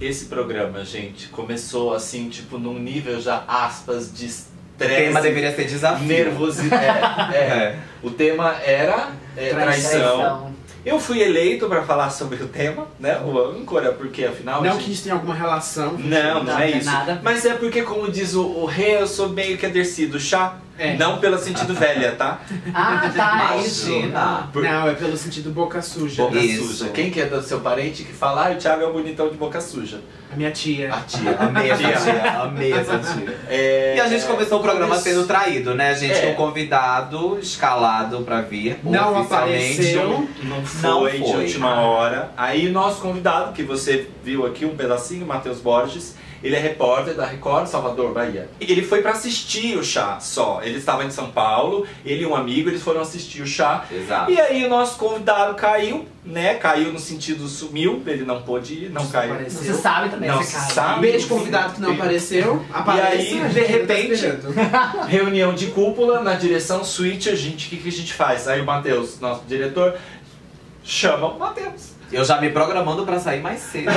Esse programa, gente, começou assim, tipo, num nível já, aspas, de estresse. O tema deveria ser desafio. Nervosidade. O tema era traição. Eu fui eleito pra falar sobre o tema, né? O âncora, porque afinal... Não que isso tenha alguma relação. Não é isso. Nada. Mas é porque, como diz o rei, eu sou meio que a Dercy do chá. Não pelo sentido velha, tá? Ah, tá, é isso. Imagina. Não, é pelo sentido boca suja. Boca Isso. suja. Quem que é do seu parente que fala, o Thiago é o bonitão de boca suja? A minha tia. A tia. Amei essa tia, amei essa tia. E a gente começou o programa sendo traído, né? A gente tinha um convidado escalado pra vir. Não oficialmente. apareceu. Não foi de última hora. Aí nosso convidado, que você viu aqui um pedacinho, Matheus Borges, ele é repórter da Record, Salvador, Bahia. E ele foi pra assistir o chá só. Ele estava em São Paulo, ele e um amigo, eles foram assistir o chá. Exato. E aí o nosso convidado caiu, né? Caiu no sentido sumiu, ele não pôde ir, não caiu. Apareceu. Você sabe também. Não esse se cara. sabe. Beijo, convidado que não apareceu. Aparece, aí, a gente de ainda tá repente, esperando. Reunião de cúpula na direção switch, o que a gente faz? Aí o Matheus, nosso diretor, chama o Matheus. Eu já me programando pra sair mais cedo,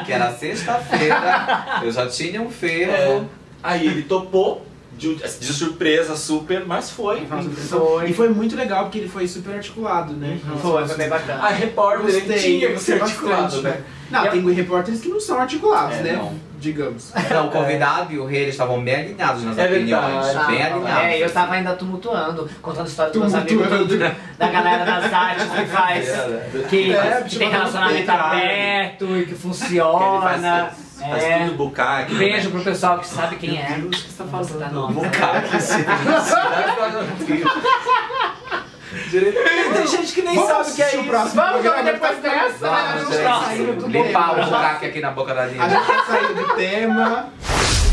que era sexta-feira, eu já tinha um fervo. Aí ele topou, de surpresa, super, mas foi. E foi muito legal porque ele foi super articulado, né? Foi bem bacana. A repórter ele tinha que ser gostei articulado, bastante, né? Não, tem repórteres que não são articulados, né? não. Digamos. Não, o convidado e o rei, eles estavam bem alinhados nas opiniões. verdade. Bem alinhados. Eu tava ainda tumultuando, contando história dos meus amigos, da galera das artes que faz, que tem relacionamento aberto e que funciona. Faz tudo bucaque. Beijo pro pessoal que sabe quem é. O que você tá falando? Tá nome. Bucaque, sim. Tem gente que nem sabe o que é isso. Vamos depois dessa. Limpar o buraco aqui na boca da linha. A gente vai sair do tema.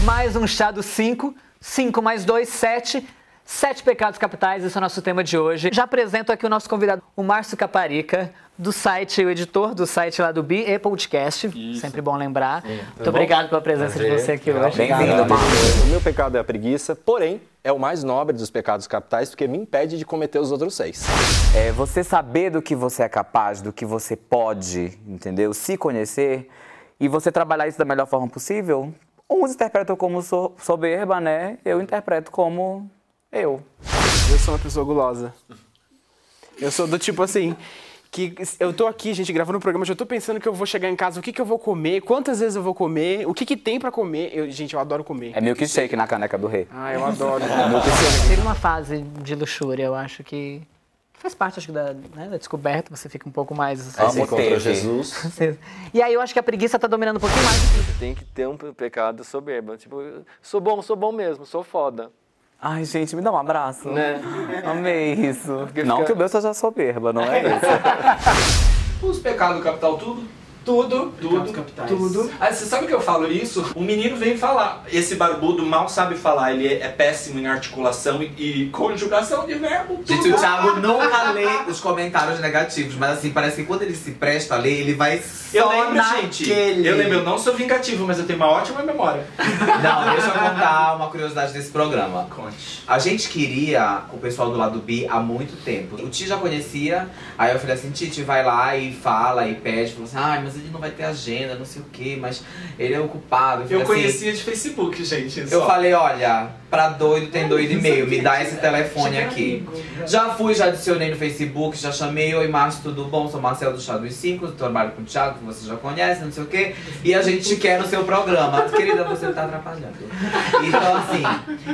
Mais um chá do 5. 5 mais 2, 7. 7 pecados capitais, esse é o nosso tema de hoje. Já apresento aqui o nosso convidado, o Márcio Caparica, do site, o editor do site lá do Bi e Podcast. Isso. Sempre bom lembrar. Muito obrigado pela presença de você aqui hoje. Bem-vindo, Márcio. O meu pecado é a preguiça, porém, é o mais nobre dos pecados capitais, porque me impede de cometer os outros 6. É você saber do que você é capaz, do que você pode, entendeu? Se conhecer e você trabalhar isso da melhor forma possível. Uns interpretam como soberba, né? Eu interpreto como eu. Eu sou uma pessoa gulosa. Eu sou do tipo assim, que eu tô aqui, gente, gravando um programa, já tô pensando que eu vou chegar em casa, o que que eu vou comer, quantas vezes eu vou comer, o que que tem pra comer. Gente, eu adoro comer. É milkshake na caneca do rei. Ah, eu adoro. Teve uma fase de luxúria, eu acho que faz parte, acho que, da descoberta, você fica um pouco mais... Você encontrou Jesus. E aí eu acho que a preguiça tá dominando um pouquinho mais. Você tem que ter um pecado soberba. Tipo, sou bom mesmo, sou foda. Ai, gente, me dá um abraço. Né? Amei isso. Porque não fica- que o meu seja soberba, não é isso. Os pecados capital, tudo. Tudo. Ah, você sabe que eu falo isso? O menino vem falar. Esse barbudo mal sabe falar. Ele é péssimo em articulação e conjugação de verbo. Gente, tudo. o Thiago nunca lê os comentários negativos, mas assim, parece que quando ele se presta a ler, ele vai só Eu lembro, naquele. gente. Eu lembro, eu não sou vingativo, mas eu tenho uma ótima memória. Não, deixa eu contar uma curiosidade desse programa. Conte. A gente queria o pessoal do lado B há muito tempo. O Ti já conhecia, aí eu falei assim, Titi, vai lá e fala e pede. Falou assim, ai, mas ele não vai ter agenda, não sei o quê, mas ele é ocupado. Eu falei assim, conhecia de Facebook, gente. eu só. falei, olha, pra doido tem doido e meio, me dá esse telefone aqui. Já adicionei no Facebook, já chamei, oi Márcio, tudo bom? Sou Marcelo do Chá dos 5, trabalho com o Thiago, que você já conhece, não sei o quê. E a gente quer no seu programa. Querida, você tá atrapalhando. Então assim,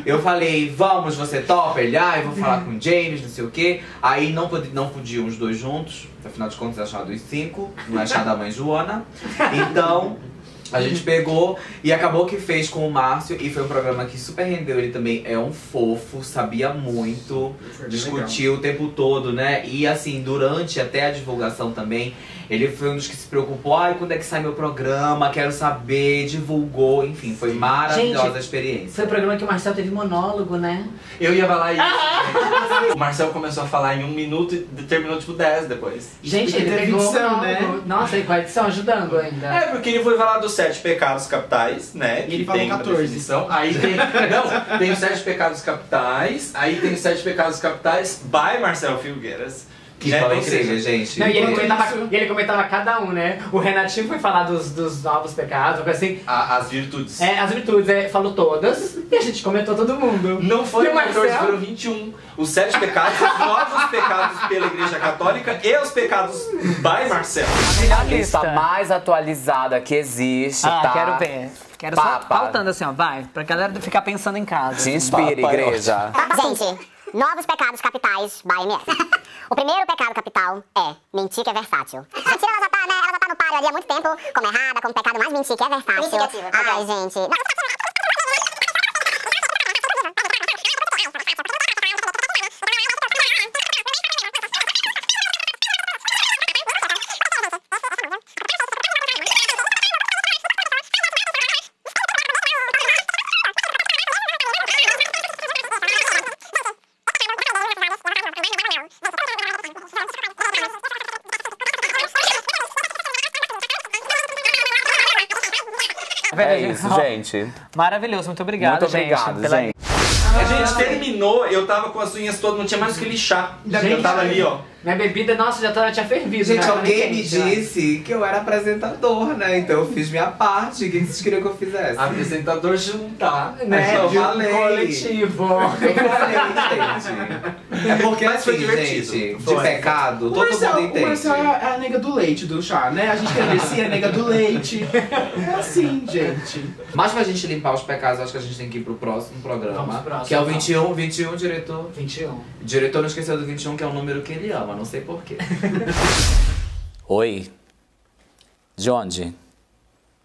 eu falei, vamos, você topa? Ele, eu vou falar com o James, não sei o quê. Aí não podiam os dois juntos, afinal de contas é Chá dos 5, não é Chá da mãe Joana. Então... a gente pegou e acabou que fez com o Márcio e foi um programa que super rendeu. Ele também é um fofo, sabia muito, discutiu o tempo todo, né? E assim, durante até a divulgação também, ele foi um dos que se preocupou. Ai, quando é que sai meu programa? Quero saber, divulgou, enfim, foi maravilhosa Gente, a experiência. Foi o programa que o Marcelo teve monólogo, né? Eu ia falar isso. O Marcel começou a falar em 1 minuto e terminou tipo 10 depois. Gente, ele teve pegou edição, o monólogo. né? Nossa, e com a edição ajudando ainda. É, porque ele foi falar dos 7 pecados capitais, né? E ele que falou tem uma 14. definição. Aí tem. Não, tem os 7 pecados capitais, aí tem os 7 pecados capitais by Marcel Filgueiras. Que né? fala Ou incrível, seja, gente. Não, e ele Enquanto comentava, isso- e ele comentava cada um, né? O Renatinho foi falar dos novos pecados, uma coisa assim. as virtudes. As virtudes, falou todas, e a gente comentou todo mundo. Não foi E o 14, Marcel? foram 21. Os 7 pecados, os novos pecados pela Igreja Católica e os pecados by Marcel. Melhor Lista mais atualizada que existe, tá? Quero ver. Quero só Papa. pautando assim, ó, vai. Pra galera ficar pensando em casa. Se inspire, Papai, igreja. Gente, novos pecados capitais by MS. O primeiro pecado capital é mentir que é versátil. A mentira, ela já tá no páreo ali há muito tempo, como errada, como pecado mais mentir que é versátil. Ai, gente. É isso, gente. Maravilhoso, muito obrigado, Muito obrigado, gente. gente. A gente terminou, eu tava com as unhas todas, não tinha mais o que lixar. Eu tava ali, ó. Minha bebida, nossa, tinha fervido. Gente, né? alguém me Quente, ó. disse que eu era apresentador, né? Então eu fiz minha parte. O que vocês queriam que eu fizesse? Apresentador juntar. Né? Eu De um falei. coletivo. Eu falei, gente. É porque Mas foi assim, divertido. gente, de Foi. pecado, O todo Marcel, mundo o entende. Marcel é a nega do leite do chá, né? A gente crescia a nega do leite. É assim, gente. Mas pra gente limpar os pecados, acho que a gente tem que ir pro próximo programa. Vamos pro próximo, que é o vamos. 21, diretor. 21. O diretor não esqueceu do 21, que é o número que ele ama, não sei porquê. Oi. De onde?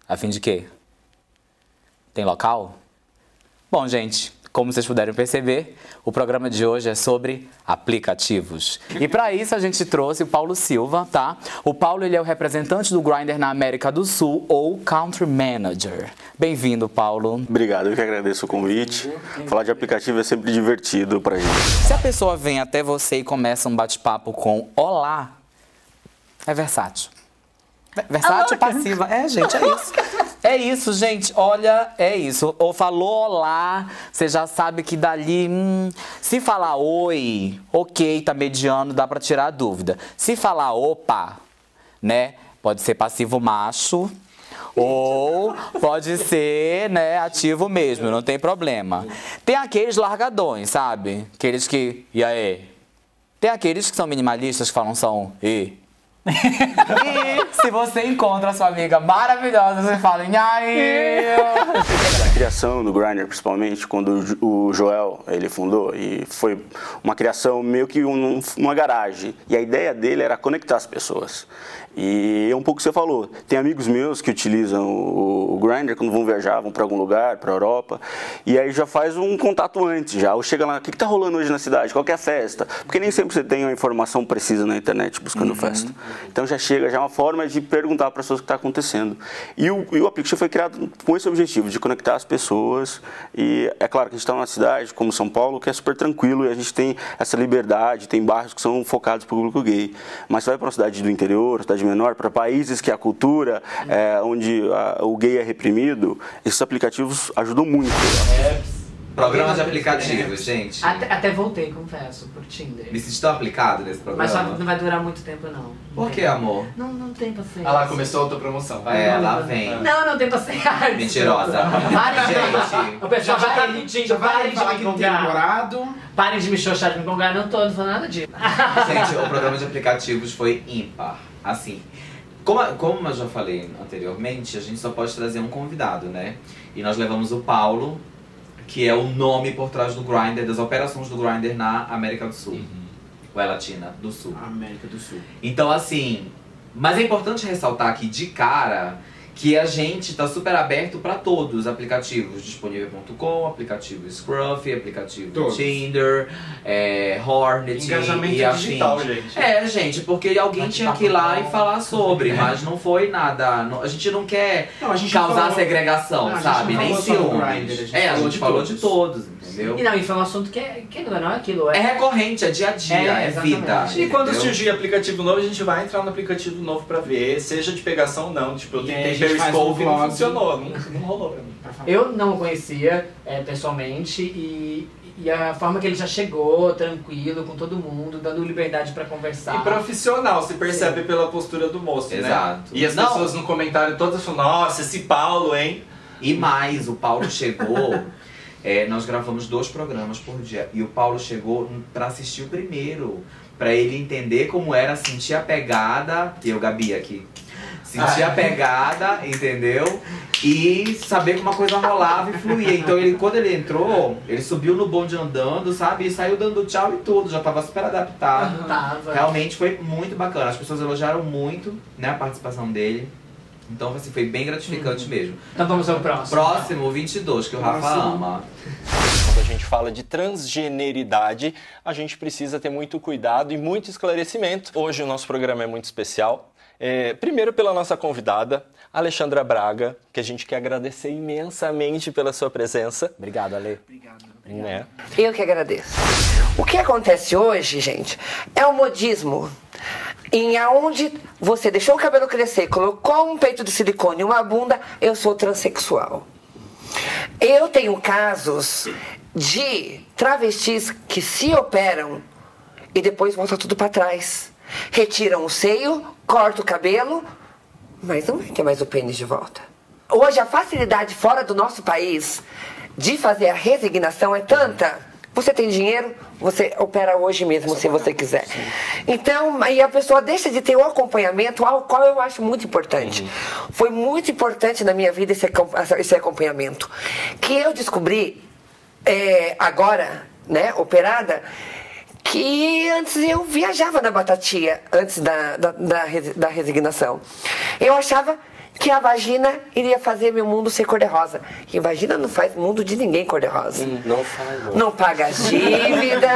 A fim de quê? Tem local? Bom, gente, como vocês puderam perceber, o programa de hoje é sobre aplicativos. E para isso a gente trouxe o Paulo Silva, tá? O Paulo, ele é o representante do Grindr na América do Sul, ou Country Manager. Bem-vindo, Paulo. Obrigado, eu que agradeço o convite. Falar de aplicativo é sempre divertido pra gente. Se a pessoa vem até você e começa um bate-papo com olá, é versátil. Versátil, passiva. É, gente, é isso. É isso, gente. Olha, é isso. Ou falou olá, você já sabe que dali... se falar oi, ok, tá mediano, dá pra tirar a dúvida. Se falar opa, né, pode ser passivo macho... ou pode ser, né, ativo mesmo, não tem problema. Tem aqueles largadões, sabe? Aqueles que... E aí? Tem aqueles que são minimalistas que falam só e... E se você encontra a sua amiga maravilhosa, você fala e aí? A criação do Grindr, principalmente, quando o Joel, ele fundou, e foi uma criação meio que uma garagem. E a ideia dele era conectar as pessoas. E é um pouco o que você falou. Tem amigos meus que utilizam o Grindr quando vão viajar, vão para algum lugar, para Europa, e aí já faz um contato antes, já. Ou chega lá, o que tá rolando hoje na cidade? Qual que é a festa? Porque nem sempre você tem a informação precisa na internet buscando festa. Então já chega, já é uma forma de perguntar para as pessoas o que está acontecendo. E o aplicativo foi criado com esse objetivo, de conectar as pessoas. E é claro que a gente está numa cidade como São Paulo, que é super tranquilo, e a gente tem essa liberdade, tem bairros que são focados para o público gay. Mas você vai para uma cidade do interior, cidade menor, para países que a cultura, onde o gay é reprimido, esses aplicativos ajudam muito. Programa de aplicativos, gente. Até voltei, confesso, por Tinder. Me senti tão aplicado nesse Mas só programa. não vai durar muito tempo, não. Por que, amor? Não tem paciência. Ah lá, começou a outra promoção. Vai. É, lá vem. Não tem paciência. Mentirosa. Parem de... Gente. O pessoal já tá Já pedindo, vai parem de falar me que não tem gongar. namorado. Parem de me xoxar, de me gongar. Não tô falando nada disso. Gente, o programa de aplicativos foi ímpar. Assim, como eu já falei anteriormente, a gente só pode trazer um convidado, né? E nós levamos o Paulo, que é o nome por trás do Grindr, das operações do Grindr na América do Sul. Ou é Latina do Sul. América do Sul. Então, assim, mas é importante ressaltar aqui de cara que a gente tá super aberto para todos, aplicativos disponível.com, aplicativo Scruff, aplicativo Todos. Tinder, Hornet Engajamento e afins. digital, gente. É, gente, porque alguém tinha que ir lá e falar sobre, mas não foi nada. A gente não quer Não, a gente causar falou- segregação, Não, a gente sabe? não Nem falou só do ciúmes. Grindr, a gente A falou gente de falou todos. de todos, entendeu? E não, e foi um assunto que não é aquilo. É recorrente, é dia a dia, é exatamente. vida. E quando entendeu? surgir aplicativo novo, a gente vai entrar no aplicativo novo pra ver, seja de pegação ou não. Tipo, eu E aí tentei a gente faz Periscope e um não vlog. funcionou, não rolou pra mim. Eu não o conhecia pessoalmente e E a forma que ele já chegou, tranquilo, com todo mundo, dando liberdade pra conversar. E profissional, se percebe pela postura do moço, né? Exato. E as pessoas no comentário todas falam, nossa, esse Paulo, hein? E mais, o Paulo chegou... nós gravamos 2 programas por dia. E o Paulo chegou pra assistir o primeiro. Pra ele entender como era sentir a pegada... E eu, Gabi, aqui. Sentir a pegada, entendeu? E saber como a coisa rolava e fluía. Então, quando ele entrou, ele subiu no bonde andando, sabe? E saiu dando tchau e tudo. Já tava super adaptado. Realmente foi muito bacana. As pessoas elogiaram muito, né, a participação dele. Então, assim, foi bem gratificante mesmo. Então vamos ao próximo. Próximo, 22, que o Rafa ama. Quando a gente fala de transgeneridade, a gente precisa ter muito cuidado e muito esclarecimento. Hoje o nosso programa é muito especial. Primeiro pela nossa convidada, Alexandra Braga, que a gente quer agradecer imensamente pela sua presença. Obrigado, Ale. Obrigado. Né? Eu que agradeço. O que acontece hoje, gente, é o modismo. Em aonde você deixou o cabelo crescer, colocou um peito de silicone e uma bunda, eu sou transexual. Eu tenho casos de travestis que se operam e depois volta tudo pra trás. Retiram o seio, cortam o cabelo, mas não vai ter mais o pênis de volta. Hoje a facilidade fora do nosso país de fazer a resignação é tanta. Você tem dinheiro, você opera hoje mesmo, se você quiser. Então, aí a pessoa deixa de ter o acompanhamento, ao qual eu acho muito importante. Foi muito importante na minha vida esse acompanhamento. Que eu descobri agora, né, operada, que antes eu viajava na batatia, antes da resignação. Eu achava que a vagina iria fazer meu mundo ser cor-de-rosa. E vagina não faz mundo de ninguém cor-de-rosa. Não faz. Não. Não paga as dívidas.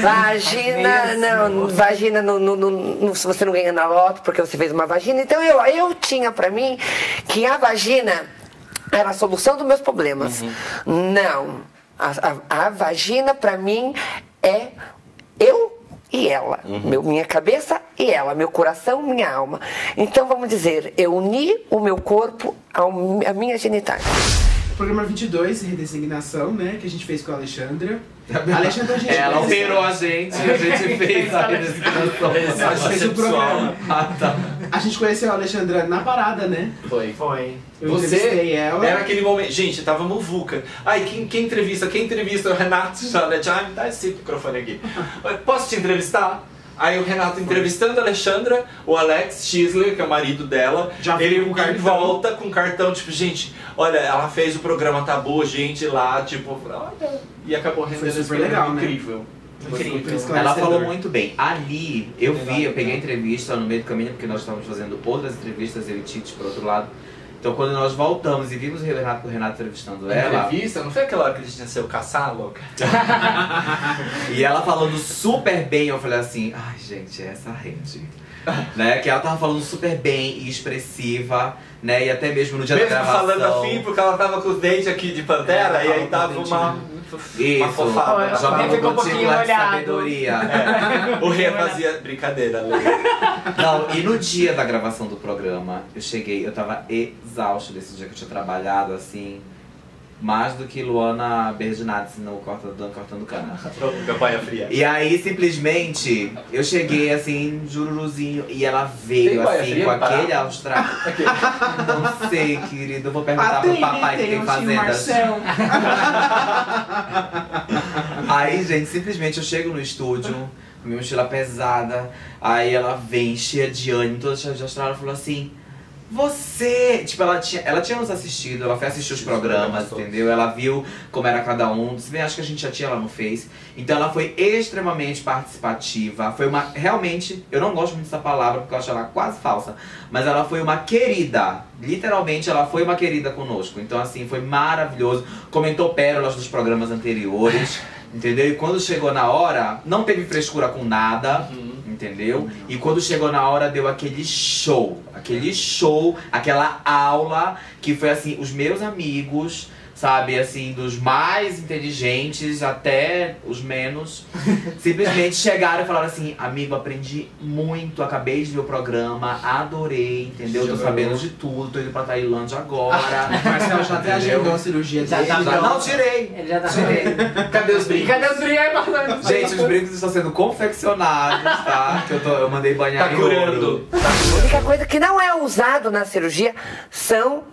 Vagina não, se você não ganha na loto porque você fez uma vagina. Então eu tinha pra mim que a vagina era a solução dos meus problemas. Não. A vagina pra mim é eu e ela, minha cabeça e ela, meu coração, minha alma. Então vamos dizer, eu uni o meu corpo à minha genitália. Programa 22, redesignação, né, que a gente fez com a Alexandra. A Alexandra, ela operou a gente fez a redesignação. A gente fez o programa. A gente conheceu a Alexandra na parada, né? Foi. Eu entrevistei ela. Era aquele momento, gente, tava muvuca. Ai, quem entrevista? O Renato já, né? Me dá esse microfone aqui. Posso te entrevistar? Aí o Renato entrevistando a Alexandra, o Alex Schisler, que é o marido dela, ele volta com cartão, tipo, gente, olha, ela fez o programa Tabu, gente lá, tipo, olha, e acabou rendendo esse programa incrível. Ela falou muito bem. Ali, eu peguei a entrevista no meio do caminho, porque nós estávamos fazendo outras entrevistas, eu e Tite, por outro lado. Então, quando nós voltamos e vimos o Renato entrevistando ela... Entrevista? Não foi aquela hora que a gente nasceu caçar, louca? E ela falando super bem, eu falei assim, ai, gente, essa rende. Né? Que ela tava falando super bem e expressiva, né? E até mesmo no dia da gravação... falando assim, porque ela tava com os dentes aqui de pantera, e aí tava uma fofada. Já me ficou um pouquinho de sabedoria. O Rê fazia brincadeira, né? Não, e no dia da gravação do programa, eu tava exausto desse dia que eu tinha trabalhado, assim, mais do que Luana Berdinazzi no Cortando Cana. Campanha fria. E aí, simplesmente, eu cheguei, assim, jururuzinho, e ela veio, assim, com aquele australiano. Não sei, querido, eu vou perguntar pro papai que tem fazendas. Aí, gente, simplesmente eu chego no estúdio, com minha mochila pesada, aí ela vem cheia de ânimo, toda cheia de astral, ela falou assim... Você, tipo, ela tinha nos assistido, ela foi assistir os programas, entendeu? Ela viu como era cada um, se bem, acho que a gente já tinha lá no Face. Então ela foi extremamente participativa, foi uma, realmente, eu não gosto muito dessa palavra porque eu acho ela quase falsa, mas ela foi uma querida, literalmente ela foi uma querida conosco. Então assim, foi maravilhoso, comentou pérolas dos programas anteriores, entendeu? E quando chegou na hora, não teve frescura com nada, entendeu? E quando chegou na hora, deu aquele show, aquela aula que foi assim, os meus amigos sabe, assim, dos mais inteligentes até os menos, simplesmente chegaram e falaram assim, amigo, aprendi muito, acabei de ver o programa, adorei, entendeu? Tô sabendo de tudo, tô indo pra Tailândia agora. Marcelo já até agendou a cirurgia Já dele. tá pronto. Não, tirei! Ele já tá Tirei. Cadê os brincos? Cadê os brincos? Gente, os brincos estão sendo confeccionados, tá? Que eu mandei banhar Tá em curando. ouro. A única coisa que não é usado na cirurgia são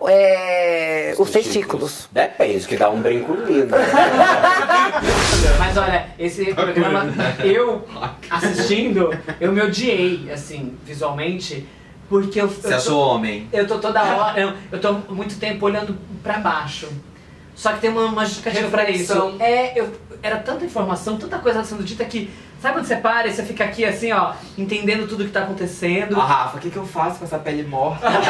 os testículos. Depende, que dá um brinco lindo. Mas olha, esse programa, eu assistindo, eu me odiei, assim, visualmente, porque Você achou homem? eu tô toda hora, eu tô muito tempo olhando pra baixo. Só que tem uma justificativa pra isso. Era tanta informação, tanta coisa sendo dita que... Sabe quando você para e você fica aqui assim, ó, entendendo tudo que tá acontecendo? Ah, Rafa, o que eu faço com essa pele morta? O que eu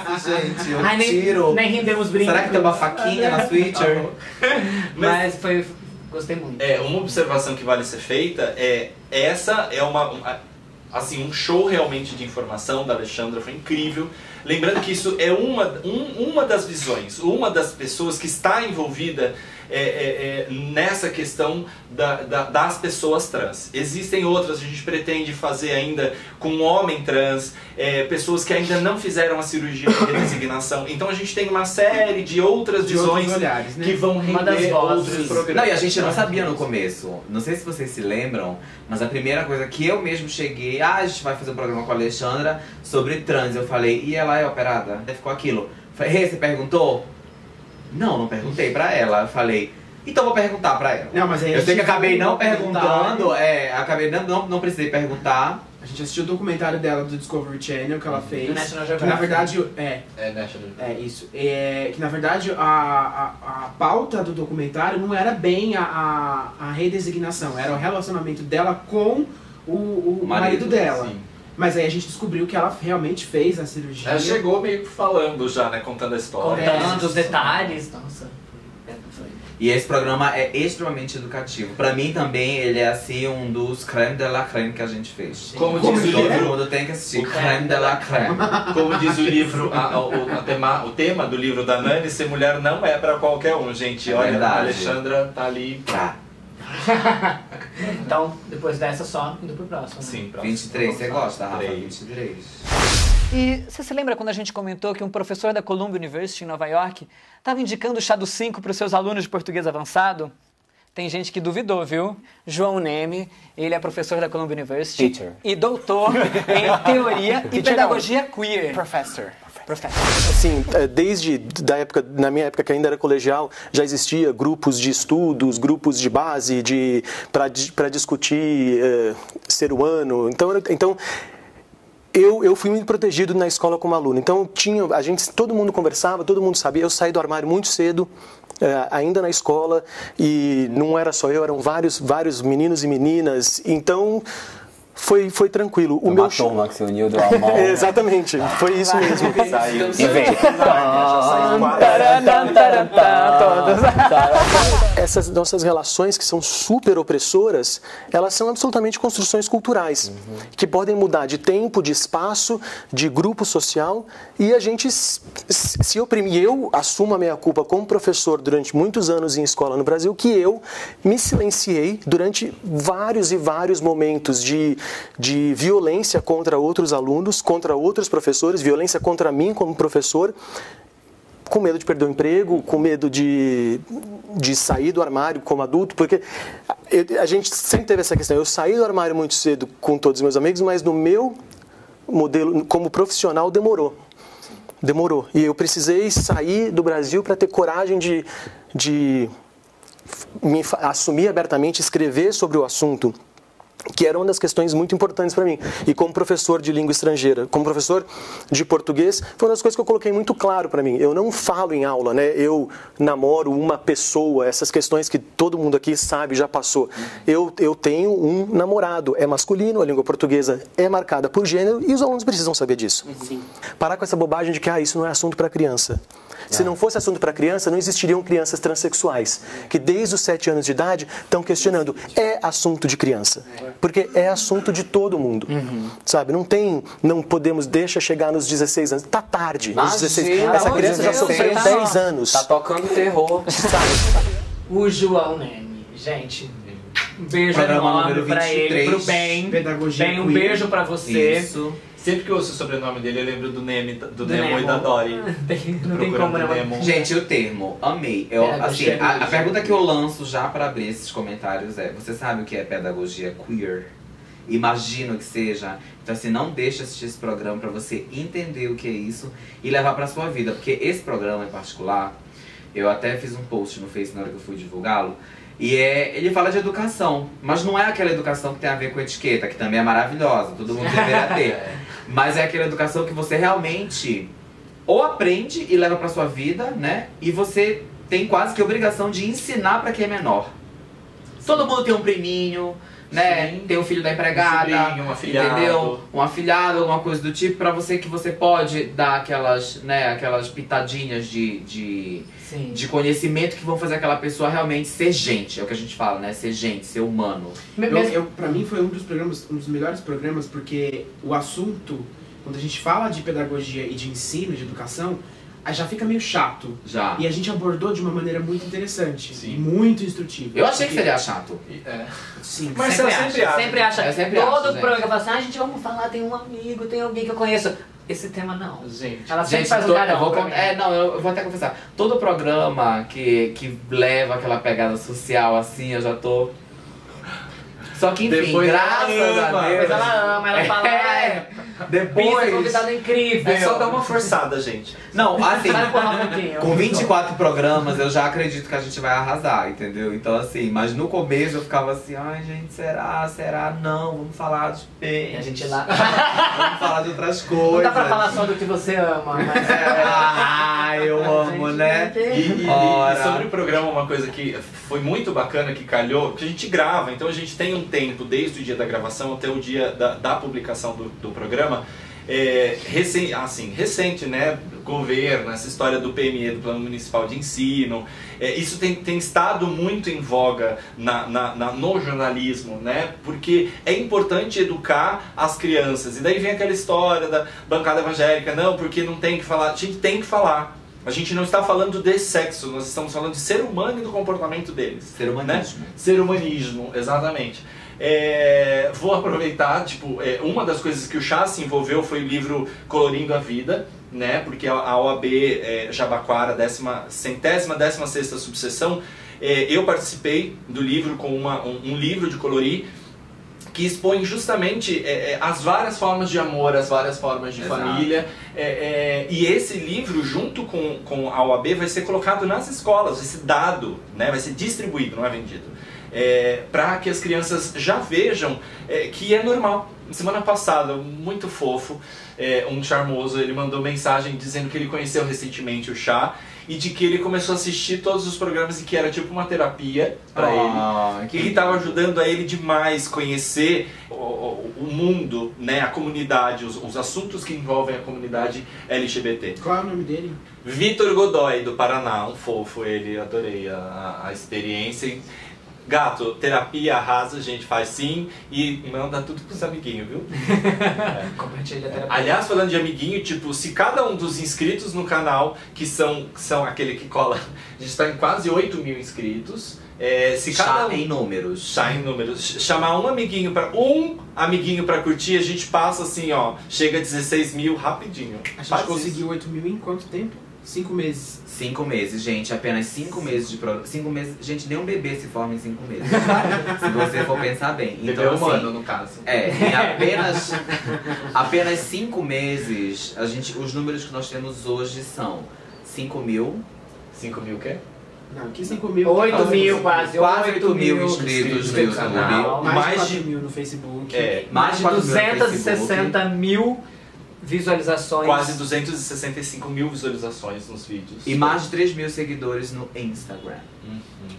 faço, gente? Eu tiro. Nem rendemos brincos. Será que tem uma faquinha na Switcher? Mas gostei muito. Uma observação que vale ser feita essa é um show realmente de informação da Alexandra, foi incrível. Lembrando que isso é uma das visões, uma das pessoas que está envolvida nessa questão das pessoas trans. Existem outras, a gente pretende fazer ainda com um homem trans, pessoas que ainda não fizeram a cirurgia de redesignação. Então a gente tem uma série de outras visões olhares, né? que vão render outros programas. Não, e a gente não sabia no começo. Não sei se vocês se lembram, mas a primeira coisa que eu mesmo cheguei, a gente vai fazer um programa com a Alexandra sobre trans. Eu falei, e ela é operada? Aí ficou aquilo. Falei, você perguntou? Não perguntei pra ela. Eu falei, então vou perguntar pra ela. Não, mas aí eu sei que a gente acabei não perguntar, perguntando, acabei não precisei perguntar. A gente assistiu o documentário dela do Discovery Channel que ela fez. Do National Que, na Geographic. verdade, National. isso. Que na verdade a pauta do documentário não era bem a redesignação, era o relacionamento dela com o marido dela. Sim. Mas aí a gente descobriu que ela realmente fez a cirurgia. Ela chegou meio que falando já, né? Contando a história. Contando os detalhes. Nossa. E esse programa é extremamente educativo. Pra mim também, ele é assim um dos creme de la creme que a gente fez. Como diz o Todo livro, mundo tem que assistir. Creme de la creme. como diz o livro, o tema do livro da Nani, ser mulher não é pra qualquer um, gente. Olha, verdade. a Alexandra tá ali. Então, depois dessa, só indo pro próximo. Né? Sim, próximo. 23, você gosta, Rafa? 23. 23. E você se lembra quando a gente comentou que um professor da Columbia University em Nova York estava indicando o chá do 5 para os seus alunos de português avançado? Tem gente que duvidou, viu? João Neme, ele é professor da Columbia University Teacher. e doutor em teoria e pedagogia queer. Professor. Assim, na minha época que ainda era colegial, já existia grupos de estudos, grupos de base para discutir ser humano. Então eu fui muito protegido na escola como aluno. Então todo mundo conversava, todo mundo sabia. Eu saí do armário muito cedo, ainda na escola, e não era só eu, eram vários meninos e meninas. Então foi tranquilo. O meu show que se uniu, deu a mão. Exatamente, foi isso mesmo. Saiu. E veio. Essas nossas relações que são super opressoras, elas são absolutamente construções culturais, que podem mudar de tempo, de espaço, de grupo social, e a gente se oprimir. Eu assumo a minha culpa como professor durante muitos anos em escola no Brasil, que eu me silenciei durante vários e vários momentos de violência contra outros alunos, contra outros professores, violência contra mim como professor, com medo de perder o emprego, com medo de sair do armário como adulto, porque a gente sempre teve essa questão. Eu saí do armário muito cedo com todos os meus amigos, mas no meu modelo como profissional demorou. E eu precisei sair do Brasil para ter coragem de me assumir abertamente, escrever sobre o assunto, que era uma das questões muito importantes para mim. E como professor de língua estrangeira, como professor de português, foi uma das coisas que eu coloquei muito claro para mim. Eu não falo em aula, né? Eu namoro uma pessoa, essas questões que todo mundo aqui sabe, já passou. Eu tenho um namorado, é masculino, a língua portuguesa é marcada por gênero e os alunos precisam saber disso. Sim. Parar com essa bobagem de que isso não é assunto para criança. Se não fosse assunto para criança, não existiriam crianças transexuais, que desde os 7 anos de idade estão questionando, é assunto de criança. porque é assunto de todo mundo, sabe? Não podemos, deixa chegar nos 16 anos, tá tarde, nos 16 anos. Essa criança já sofreu 10 anos. Tá tocando terror. O João Neme, gente, um beijo enorme pra ele, pro Ben. Pedagogia Ben, um queer. beijo pra você. Isso. Sempre que eu ouço o sobrenome dele, eu lembro do Nemo e da Dory. Não tem como não. Gente, o termo, amei. Assim, a pergunta que eu lanço já para abrir esses comentários é: você sabe o que é pedagogia queer? Imagino que seja. Então, assim, não deixe assistir esse programa para você entender o que é isso e levar para sua vida. Porque esse programa em particular, eu até fiz um post no Face na hora que eu fui divulgá-lo. E ele fala de educação, mas não é aquela educação que tem a ver com etiqueta, que também é maravilhosa, todo mundo deveria ter. Mas é aquela educação que você realmente ou aprende e leva pra sua vida, né? E você tem quase que obrigação de ensinar pra quem é menor. Todo mundo tem um priminho, né? Sim. Tem o filho da empregada, Um sobrinho, um afilhado. entendeu? Um afilhado, alguma coisa do tipo, pra você que você pode dar aquelas, né, aquelas pitadinhas de conhecimento que vão fazer aquela pessoa realmente ser gente. É o que a gente fala, né? Ser gente, ser humano. Pra mim foi um dos melhores programas, porque o assunto, quando a gente fala de pedagogia e de ensino, de educação, aí já fica meio chato. Já. E a gente abordou de uma maneira muito interessante. Sim. E muito instrutiva. Eu achei que seria chato. Sim. Mas sempre acha. Eu sempre Todo acho, gente. programa fala assim, gente, vamos falar, tem um amigo, tem alguém que eu conheço. Esse tema não. Gente, ela sempre faz um carão. Eu vou até confessar. Todo programa que leva aquela pegada social assim, eu já tô... Só que enfim, Depois graças a Deus. Depois ela ama, ela fala, depois... convidada incrível. É só dar uma forçada, gente. Não, assim, Vai empurrar um pouquinho. com 24 programas eu já acredito que a gente vai arrasar, entendeu? Então assim, mas no começo eu ficava assim, ai gente, será? Não, vamos falar de peixe. E a gente lá... Vamos falar de outras coisas. Não dá pra falar só do que você ama, mas... eu amo, né? E sobre o programa, uma coisa que foi muito bacana, que calhou, que a gente grava, então a gente tem um tempo, desde o dia da gravação até o dia da publicação do programa, recente, né? Governo, essa história do PME, do Plano Municipal de Ensino, isso tem estado muito em voga no jornalismo, né? Porque é importante educar as crianças. E daí vem aquela história da bancada evangélica, não, porque não tem que falar. A gente tem que falar. A gente não está falando de sexo, nós estamos falando de ser humano e do comportamento deles. Ser humanismo. Né? Ser humanismo, exatamente. Vou aproveitar, uma das coisas que o Chá se envolveu foi o livro Colorindo a Vida, né? Porque a OAB Jabaquara, 16ª subseção, eu participei do livro com um livro de colorir, que expõe justamente as várias formas de amor, as várias formas de família. E esse livro, junto com a OAB, vai ser colocado nas escolas, vai ser dado, né? Vai ser distribuído, não é vendido. Para que as crianças já vejam que é normal. Semana passada, muito fofo, um charmoso, ele mandou mensagem dizendo que ele conheceu recentemente o Chá e de que ele começou a assistir todos os programas e que era tipo uma terapia para ele, que estava ajudando a ele demais conhecer o mundo, né, a comunidade, os assuntos que envolvem a comunidade LGBT. Qual é o nome dele? Vitor Godoy, do Paraná, um fofo ele, adorei a experiência. Gato, terapia arrasa, a gente faz sim e manda tudo pros amiguinhos, viu? Compartilha a terapia. Aliás, falando de amiguinho, se cada um dos inscritos no canal, que são aquele que cola, a gente está em quase 8 mil inscritos. Se cada em números. Chá em números. Chamar um amiguinho pra curtir, a gente passa assim, ó, chega a 16 mil rapidinho. A gente conseguiu 8 mil em quanto tempo? 5 meses. 5 meses, gente. Apenas 5 meses de programa. 5 meses. Gente, nem um bebê se forma em 5 meses. Se você for pensar bem. Bebê então, humano, no caso. Em apenas 5 meses, os números que nós temos hoje são 5 mil. 5 mil o quê? Não, que 5 mil. 8 mil, quase 8 mil inscritos no YouTube. Canal, mais de 4 mil no Facebook. Mais de 260 mil visualizações. Quase 265 mil visualizações nos vídeos. E mais de 3 mil seguidores no Instagram.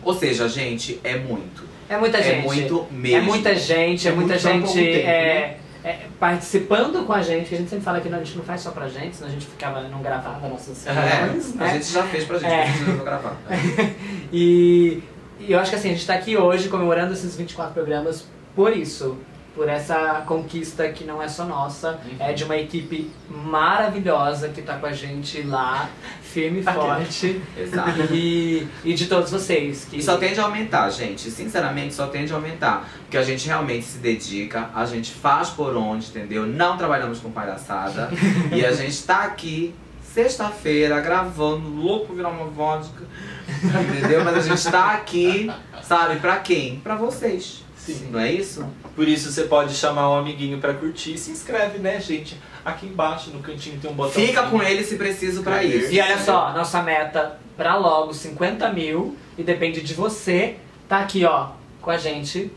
Ou seja, gente, é muito. É muita gente. É muito mesmo. É muita gente, participando com a gente, que a gente sempre fala que a gente não faz só pra gente, senão a gente não gravava nossas reuniões, né? A gente já fez pra gente, a gente não gravar. E eu acho que assim, a gente tá aqui hoje comemorando esses 24 programas por isso. Por essa conquista que não é só nossa, é de uma equipe maravilhosa que tá com a gente lá, firme e forte. Exato. E de todos vocês. Que... E só tende a aumentar, gente. Sinceramente, só tende a aumentar. Porque a gente realmente se dedica, a gente faz por onde, entendeu? Não trabalhamos com palhaçada. E a gente tá aqui, sexta-feira, gravando, louco virar uma vodka. Entendeu? Mas a gente tá aqui, sabe, pra quem? Pra vocês. Sim. Não é isso? Por isso você pode chamar um amiguinho pra curtir. Se inscreve, né, gente? Aqui embaixo, no cantinho, tem um botão. Fica com ele se preciso pra isso. E olha só, nossa meta pra logo 50 mil. E depende de você. Tá aqui, ó, com a gente,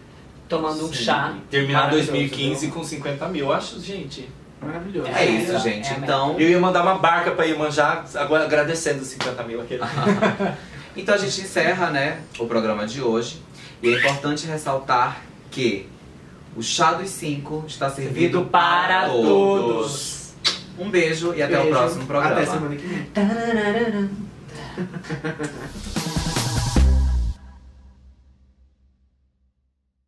tomando um chá. Terminar 2015 com 50 mil. Eu acho, gente, maravilhoso. É isso, gente. Então... Eu ia mandar uma barca pra Iemanjá, agora agradecendo os 50 mil aquele. Então a gente encerra, né, o programa de hoje. E é importante ressaltar que o Chá dos 5 está servido para todos. Um beijo e até o próximo programa. Até semana que vem.